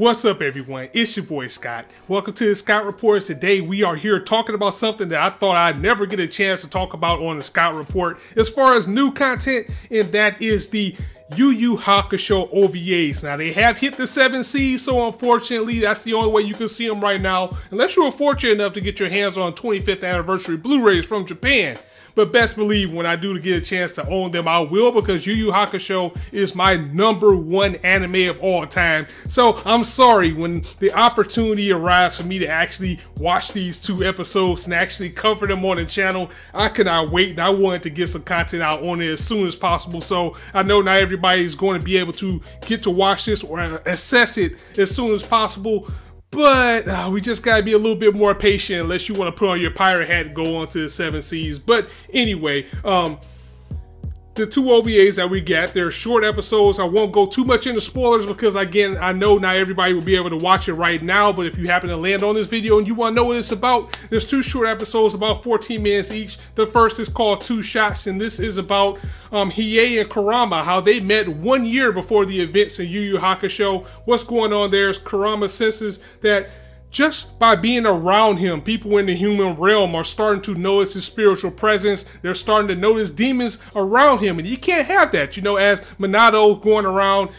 What's up, everyone? It's your boy Scott. Welcome to the Scott Reports. Today we are here talking about something that I thought I'd never get a chance to talk about on the Scott Report as far as new content, and that is the Yu Hakusho OVAs. Now, they have hit the 7Cs, so unfortunately that's the only way you can see them right now, unless you were fortunate enough to get your hands on 25th anniversary Blu-rays from Japan. But best believe when I do get a chance to own them, I will, because Yu Hakusho is my #1 anime of all time. So I'm sorry when the opportunity arrives for me to actually watch these 2 episodes and actually cover them on the channel. I cannot wait, and I wanted to get some content out on it as soon as possible. So I know not everybody is going to be able to get to watch this or assess it as soon as possible. But we just gotta be a little bit more patient unless you want to put on your pirate hat and go on to the 7Cs. But anyway, the 2 OVAs that we got, they're short episodes. I won't go too much into spoilers because, again, I know not everybody will be able to watch it right now, but if you happen to land on this video and you want to know what it's about, there's 2 short episodes, about 14 minutes each. The first is called 2 Shots, and this is about Hiei and Kurama, how they met 1 year before the events in Yu Hakusho. What's going on there is Kurama senses that just by being around him, people in the human realm are starting to notice his spiritual presence. They're starting to notice demons around him, and you can't have that. You know, as Minato going around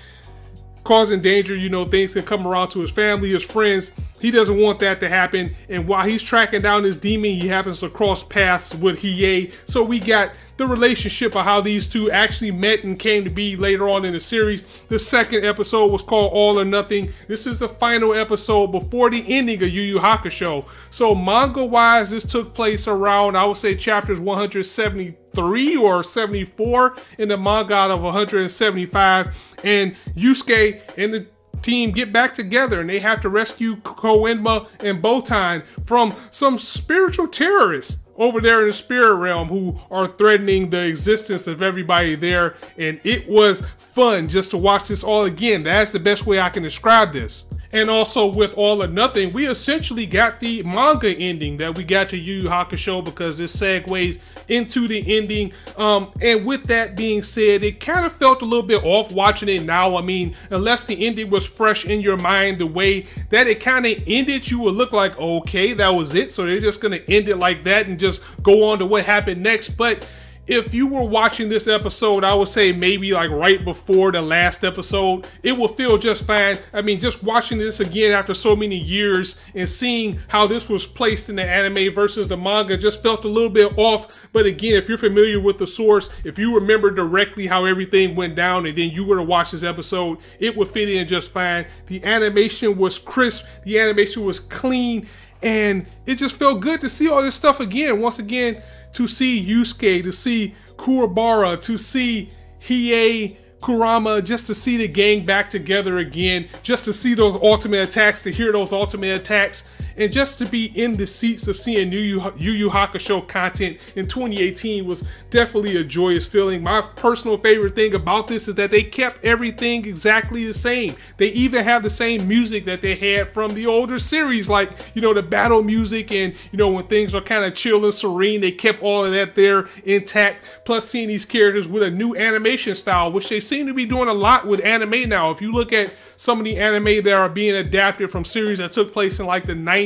causing danger, you know, things can come around to his family, his friends. He doesn't want that to happen. And while he's tracking down this demon, he happens to cross paths with Hiei. So we got the relationship of how these 2 actually met and came to be later on in the series. The second episode was called All or Nothing. This is the final episode before the ending of Yu Hakusho. So manga-wise, this took place around, I would say, chapters 173 or 74 in the manga out of 175. And Yusuke and the team get back together, and they have to rescue Koenma and Botan from some spiritual terrorists over there in the spirit realm who are threatening the existence of everybody there. And it was fun just to watch this all again. That's the best way I can describe this. And also with All or Nothing, we essentially got the manga ending that we got to Yu Hakusho, because this segues into the ending. And with that being said, it kind of felt a little bit off watching it now. I mean, unless the ending was fresh in your mind, the way that it kind of ended, you would look like, okay, that was it. So they're just going to end it like that and just go on to what happened next. But if you were watching this episode, I would say maybe like right before the last episode, it will feel just fine. I mean, just watching this again after so many years and seeing how this was placed in the anime versus the manga just felt a little bit off. But again, if you're familiar with the source, if you remember directly how everything went down and then you were to watch this episode, it would fit in just fine. The animation was crisp, the animation was clean, and it just felt good to see all this stuff again. Once again, to see Yusuke, to see Kuwabara, to see Hiei, Kurama, just to see the gang back together again, just to see those ultimate attacks, to hear those ultimate attacks, and just to be in the seats of seeing Yu Hakusho content in 2018 was definitely a joyous feeling. My personal favorite thing about this is that they kept everything exactly the same. They even have the same music that they had from the older series, like, you know, the battle music, and, you know, when things are kind of chill and serene, they kept all of that there intact. Plus seeing these characters with a new animation style, which they seem to be doing a lot with anime now. If you look at some of the anime that are being adapted from series that took place in like the 90s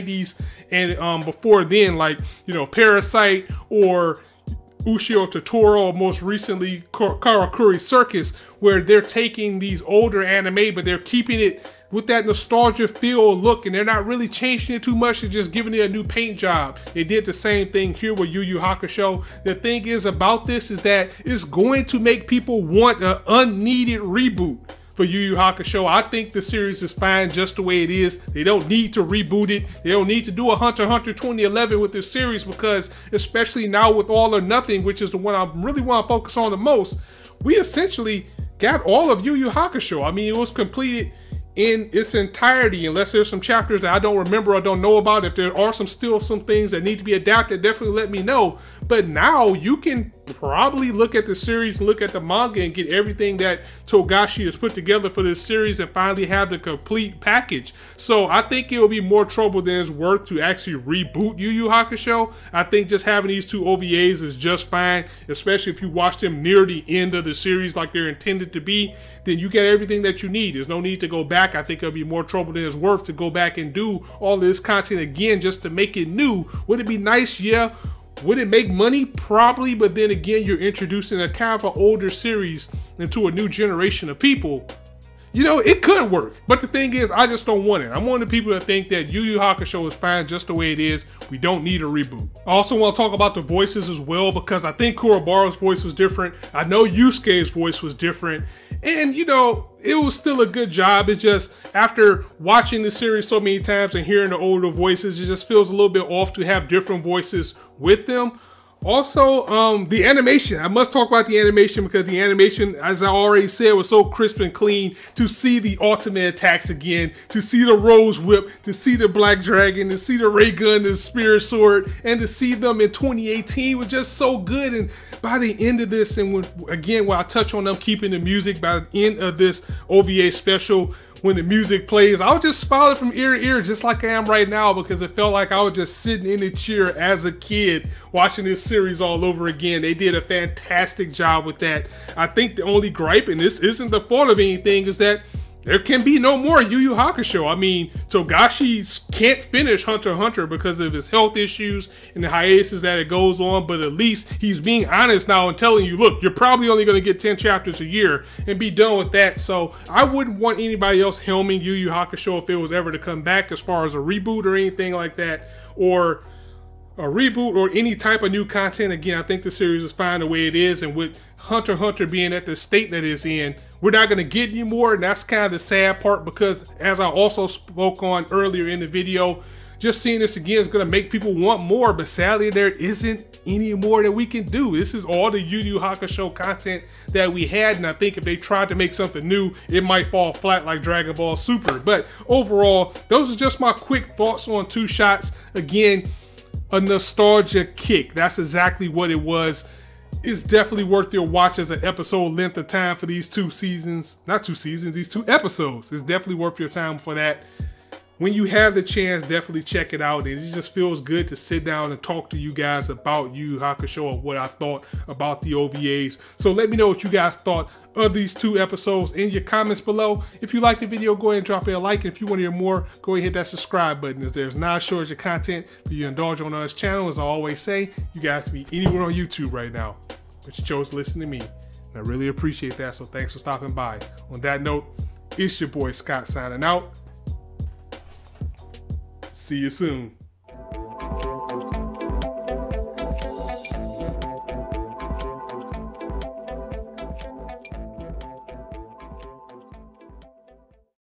and before then, like, you know, Parasite or Ushio Totoro, or most recently Karakuri Circus, where they're taking these older anime but they're keeping it with that nostalgia feel look, and they're not really changing it too much, they're just giving it a new paint job. They did the same thing here with Yu Hakusho. The thing is about this is that it's going to make people want an unneeded reboot for Yu Hakusho. I think the series is fine just the way it is. They don't need to reboot it. They don't need to do a Hunter x Hunter 2011 with this series, because especially now with All or Nothing, which is the one I really want to focus on the most, we essentially got all of Yu Hakusho. I mean, it was completed in its entirety, unless there's some chapters that I don't remember or don't know about. If there are still some things that need to be adapted, definitely let me know. But now you can probably look at the series, look at the manga, and get everything that Togashi has put together for this series and finally have the complete package. So I think it will be more trouble than it's worth to actually reboot Yu Yu Hakusho. I think just having these two OVAs is just fine, especially if you watch them near the end of the series like they're intended to be. Then you get everything that you need. There's no need to go back. I think it'll be more trouble than it's worth to go back and do all this content again just to make it new. Would it be nice? Yeah. Would it make money? Probably, but then again, you're introducing a kind of an older series into a new generation of people. You know, it could work, but the thing is, I just don't want it. I'm one of the people that think that Yu Yu Hakusho is fine just the way it is. We don't need a reboot. I also want to talk about the voices as well, because I think Kurobaru's voice was different. I know Yusuke's voice was different, and you know, it was still a good job. It's just, after watching the series so many times and hearing the older voices, it just feels a little bit off to have different voices with them. Also, the animation. I must talk about the animation, because the animation, as I already said, was so crisp and clean. To see the ultimate attacks again, to see the Rose Whip, to see the Black Dragon, to see the Ray Gun, the Spirit Sword, and to see them in 2018 was just so good. And by the end of this, and when I touch on them keeping the music, by the end of this OVA special, when the music plays, I was just smiling from ear to ear, just like I am right now, because it felt like I was just sitting in a chair as a kid watching this series all over again. They did a fantastic job with that. I think the only gripe, and this isn't the fault of anything, is that there can be no more Yu Yu Hakusho. I mean, Togashi can't finish Hunter x Hunter because of his health issues and the hiatus that it goes on, but at least he's being honest now and telling you, look, you're probably only going to get 10 chapters a year and be done with that. So I wouldn't want anybody else helming Yu Yu Hakusho if it was ever to come back, as far as a reboot or anything like that, or a reboot or any type of new content. Again, I think the series is fine the way it is, and with Hunter x Hunter being at the state that it's in, we're not going to get any more, and that's kind of the sad part, because as I also spoke on earlier in the video, just seeing this again is going to make people want more, but sadly there isn't any more that we can do. This is all the Yu Yu Hakusho content that we had, and I think if they tried to make something new, it might fall flat like Dragon Ball Super. But overall, those are just my quick thoughts on Two Shots. Again, a nostalgia kick. That's exactly what it was. It's definitely worth your watch as an episode length of time for these two seasons. Not two seasons, these two episodes. It's definitely worth your time for that. When you have the chance, definitely check it out. It just feels good to sit down and talk to you guys about Yu Yu Hakusho and what I thought about the OVAs. So let me know what you guys thought of these two episodes in your comments below. If you liked the video, go ahead and drop it a like. And if you want to hear more, go ahead and hit that subscribe button, as there's not a shortage of content for you to indulge on this channel. As I always say, you guys can be anywhere on YouTube right now, but you chose to listen to me, and I really appreciate that. So thanks for stopping by. On that note, it's your boy Scott signing out. See you soon.